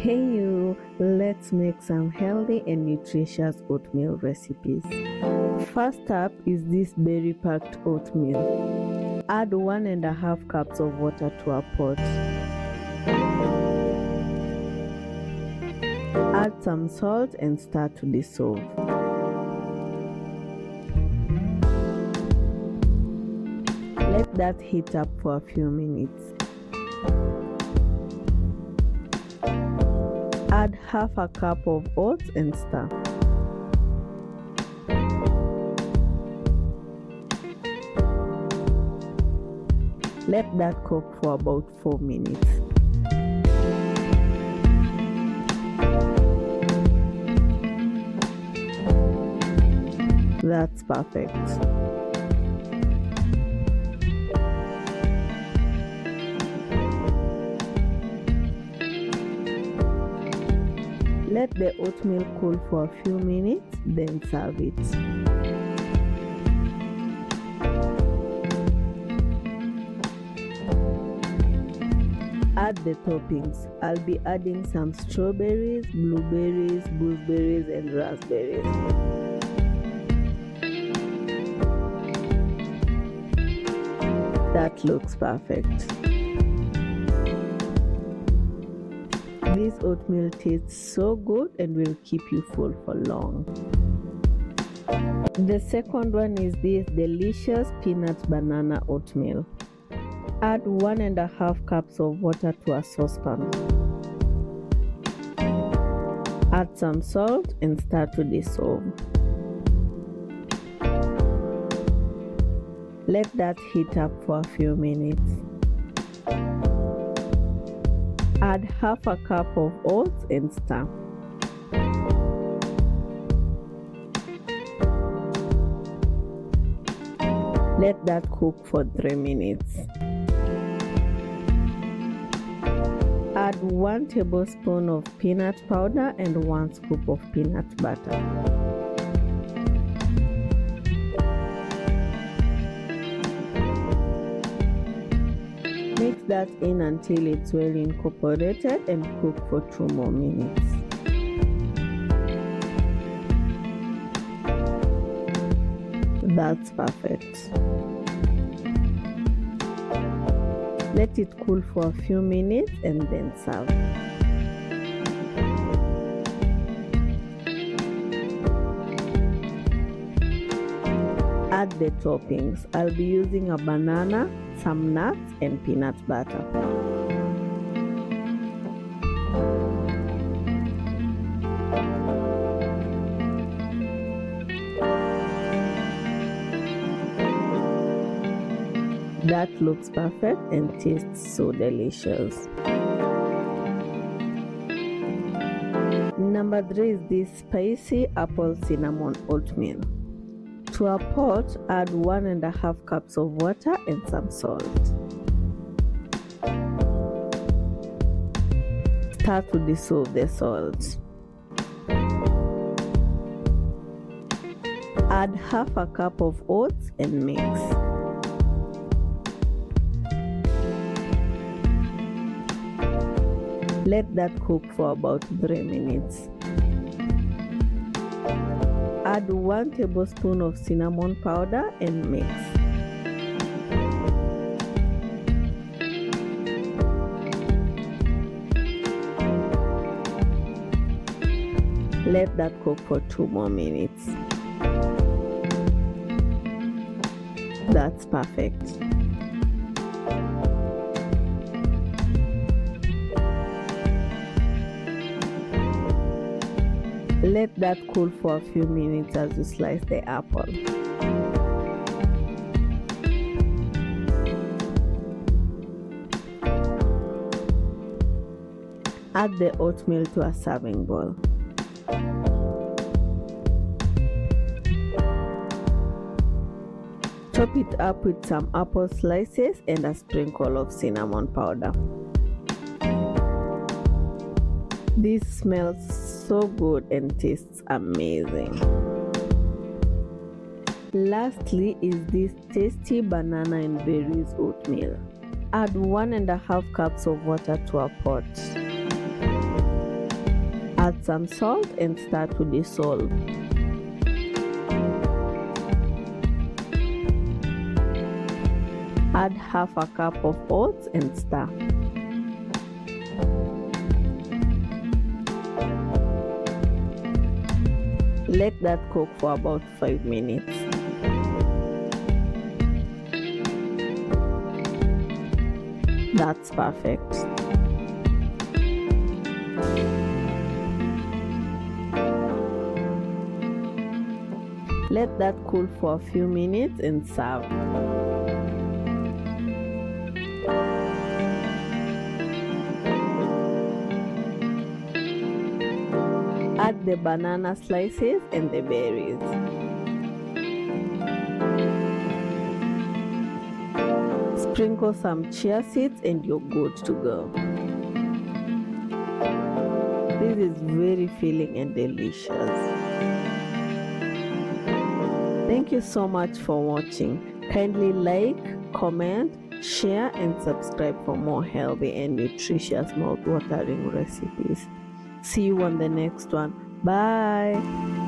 Hey you, let's make some healthy and nutritious oatmeal recipes. First up is this berry packed oatmeal. Add 1.5 cups of water to a pot. Add some salt and start to dissolve. Let that heat up for a few minutes. Add half a cup of oats and stir. Let that cook for about 4 minutes. That's perfect. Let the oatmeal cool for a few minutes, then serve it. Add the toppings. I'll be adding some strawberries, blueberries, gooseberries, and raspberries. That looks perfect. This oatmeal tastes so good and will keep you full for long. The second one is this delicious peanut banana oatmeal. Add 1.5 cups of water to a saucepan. Add some salt and start to dissolve. Let that heat up for a few minutes. Add half a cup of oats and stir. Let that cook for 3 minutes. Add 1 tablespoon of peanut powder and 1 scoop of peanut butter. Mix that in until it's well incorporated and cook for 2 more minutes. That's perfect. Let it cool for a few minutes and then serve. Add the toppings. I'll be using a banana, some nuts, and peanut butter. That looks perfect and tastes so delicious. Number 3 is this spicy apple cinnamon oatmeal. To a pot, add 1.5 cups of water and some salt. Start to dissolve the salt. Add half a cup of oats and mix. Let that cook for about 3 minutes. Add 1 tablespoon of cinnamon powder and mix. Let that cook for 2 more minutes. That's perfect. Let that cool for a few minutes as you slice the apple. Add the oatmeal to a serving bowl. Chop it up with some apple slices and a sprinkle of cinnamon powder. This smells so good and tastes amazing. Lastly is this tasty banana and berries oatmeal. Add 1.5 cups of water to a pot. Add some salt and start to dissolve. Add half a cup of oats and stir. Let that cook for about 5 minutes. That's perfect. Let that cool for a few minutes and serve. Add the banana slices and the berries. Sprinkle some chia seeds and you're good to go. This is very filling and delicious. Thank you so much for watching. Kindly like, comment, share and subscribe for more healthy and nutritious mouth-watering recipes. See you on the next one. Bye.